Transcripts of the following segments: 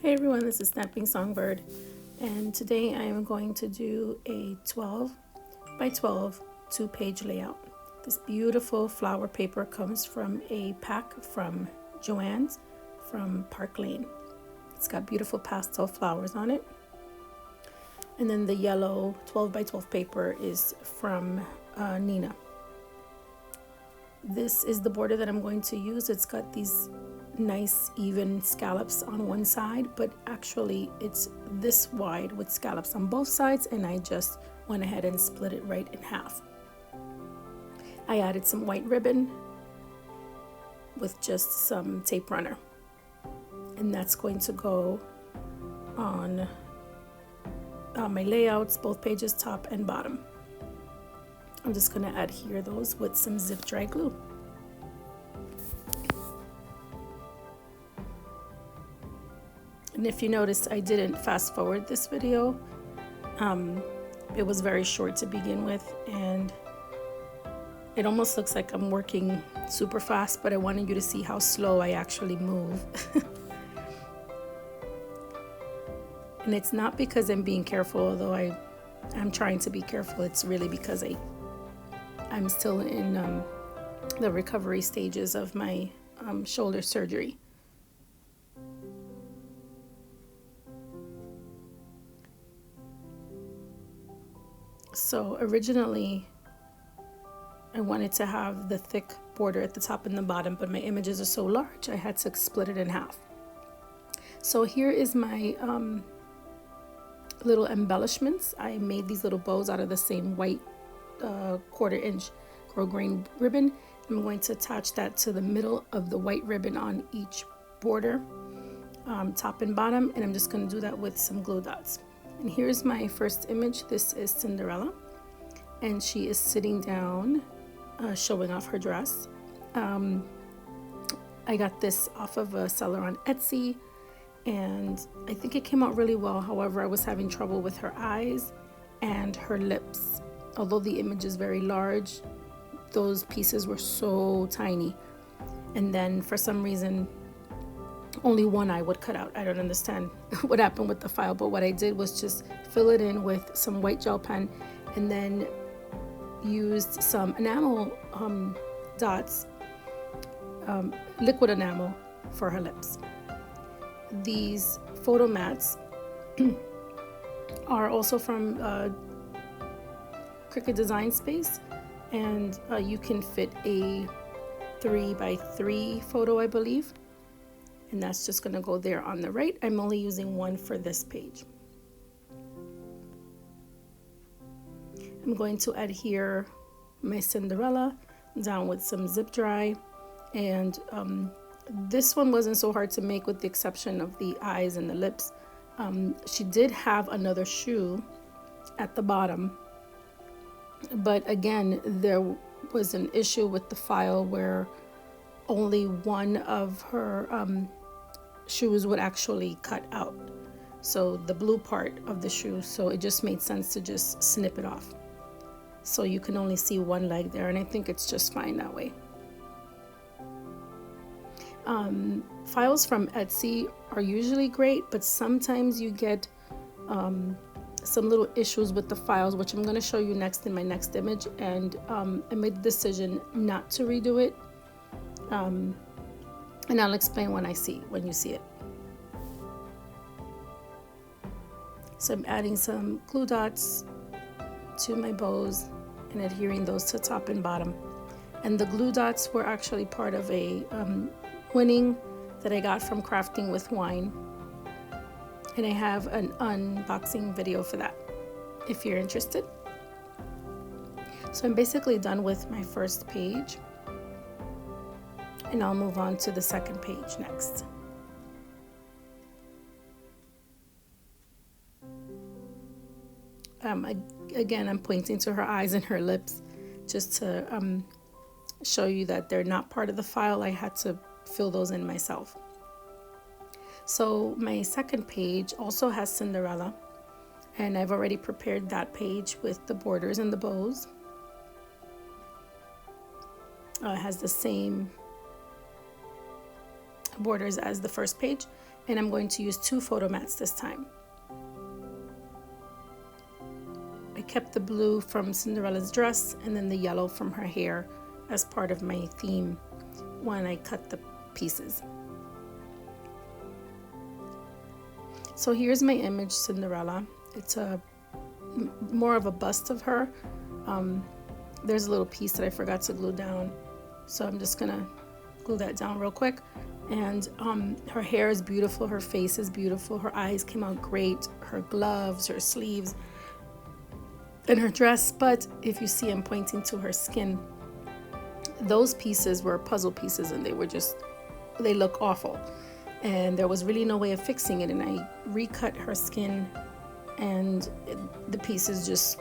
Hey everyone, this is Snapping Songbird, and today I am going to do a 12 by 12 two-page layout. This beautiful flower paper comes from a pack from Joann's from Park Lane. It's got beautiful pastel flowers on it. And then the yellow 12 by 12 paper is from Nina. This is the border that I'm going to use. It's got these nice even scallops on one side, but actually it's this wide with scallops on both sides, and I just went ahead and split it right in half. I added some white ribbon with just some tape runner, and that's going to go on my layouts, both pages, top and bottom. I'm just going to adhere those with some zip dry glue. And if you notice, I didn't fast forward this video. It was very short to begin with, and it almost looks like I'm working super fast, but I wanted you to see how slow I actually move. And it's not because I'm being careful, although I'm trying to be careful. It's really because I'm still in the recovery stages of my shoulder surgery. So originally I wanted to have the thick border at the top and the bottom, but my images are so large I had to split it in half. So here is my little embellishments. I made these little bows out of the same white 1/4 inch grosgrain ribbon. I'm going to attach that to the middle of the white ribbon on each border, top and bottom, and I'm just going to do that with some glue dots. And here's my first image. This is Cinderella, and she is sitting down, showing off her dress. I got this off of a seller on Etsy, and I think it came out really well. However, I was having trouble with her eyes and her lips. Although the image is very large, those pieces were so tiny. And then for some reason, only one eye would cut out. I don't understand what happened with the file, but what I did was just fill it in with some white gel pen, and then used some enamel dots, liquid enamel for her lips. These photo mats are also from Cricut Design Space, and you can fit a 3 by 3 photo, I believe, and that's just going to go there on the right. I'm only using one for this page. I'm going to adhere my Cinderella down with some zip dry, and this one wasn't so hard to make with the exception of the eyes and the lips. She did have another shoe at the bottom, but again, there was an issue with the file where only one of her shoes would actually cut out, so the blue part of the shoe, so it just made sense to just snip it off. So you can only see one leg there, and I think it's just fine that way. Files from Etsy are usually great, but sometimes you get some little issues with the files, which I'm going to show you next in my next image, and I made the decision not to redo it, and I'll explain when you see it. So I'm adding some glue dots to my bows and adhering those to top and bottom, and the glue dots were actually part of a winning that I got from Crafting with Wine, and I have an unboxing video for that if you're interested. So I'm basically done with my first page, and I'll move on to the second page next. Again, I'm pointing to her eyes and her lips just to show you that they're not part of the file. I had to fill those in myself. So my second page also has Cinderella, and I've already prepared that page with the borders and the bows. It has the same borders as the first page, and I'm going to use 2 photo mats this time. I kept the blue from Cinderella's dress and then the yellow from her hair as part of my theme when I cut the pieces. So here's my image, Cinderella. It's more of a bust of her. There's a little piece that I forgot to glue down, so I'm just gonna glue that down real quick. And her hair is beautiful, her face is beautiful, her eyes came out great, her gloves, her sleeves, and her dress. But if you see, I'm pointing to her skin. Those pieces were puzzle pieces, and they look awful, and there was really no way of fixing it. And I recut her skin, and the pieces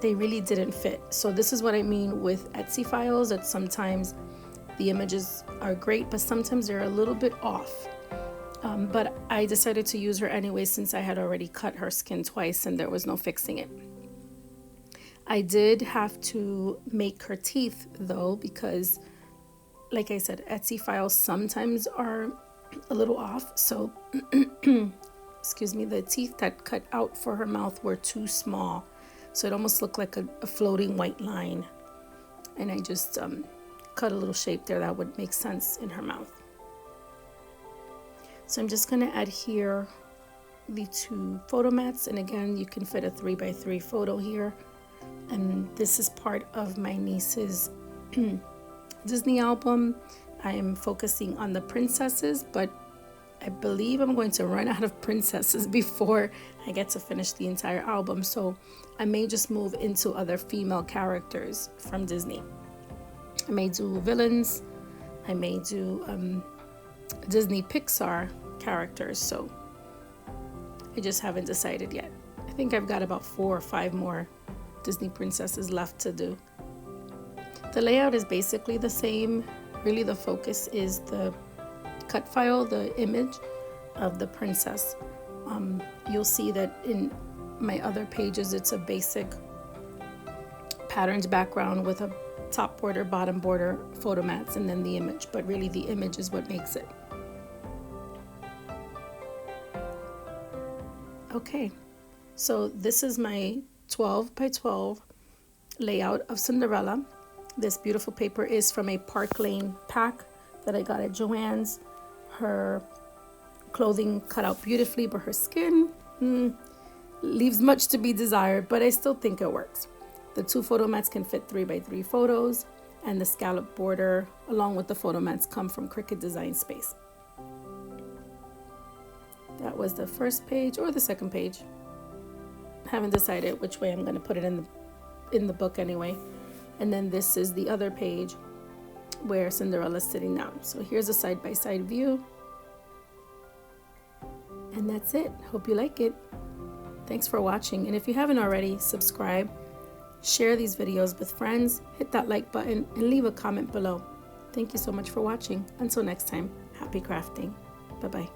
they really didn't fit. So this is what I mean with Etsy files, that sometimes the images are great, but sometimes they're a little bit off. But I decided to use her anyway, since I had already cut her skin twice and there was no fixing it. I did have to make her teeth though, because like I said, Etsy files sometimes are a little off. So excuse me, the teeth that cut out for her mouth were too small, so it almost looked like a floating white line, and I just cut a little shape there that would make sense in her mouth. So I'm just going to adhere the 2 photo mats, and again, you can fit a 3x3 photo here. And this is part of my niece's Disney album. I am focusing on the princesses, but I believe I'm going to run out of princesses before I get to finish the entire album. So I may just move into other female characters from Disney. I may do villains. I may do Disney Pixar characters. So I just haven't decided yet. I think I've got about 4 or 5 more Disney princesses left to do. The layout is basically the same. Really, the focus is the cut file, the image of the princess. You'll see that in my other pages, it's a basic patterned background with a top border, bottom border, photo mats, and then the image. But really, the image is what makes it. Okay, so this is my 12 by 12 layout of Cinderella. This beautiful paper is from a Park Lane pack that I got at Joann's. Her clothing cut out beautifully, but her skin leaves much to be desired, but I still think it works. The 2 photo mats can fit 3x3 photos, and the scallop border along with the photo mats come from Cricut Design Space. That was the first page or the second page. Haven't decided which way I'm going to put it in the book anyway. And then this is the other page where Cinderella's sitting down. So here's a side-by-side view. And that's it. Hope you like it. Thanks for watching. And if you haven't already, subscribe, share these videos with friends, hit that like button, and leave a comment below. Thank you so much for watching. Until next time, happy crafting. Bye-bye.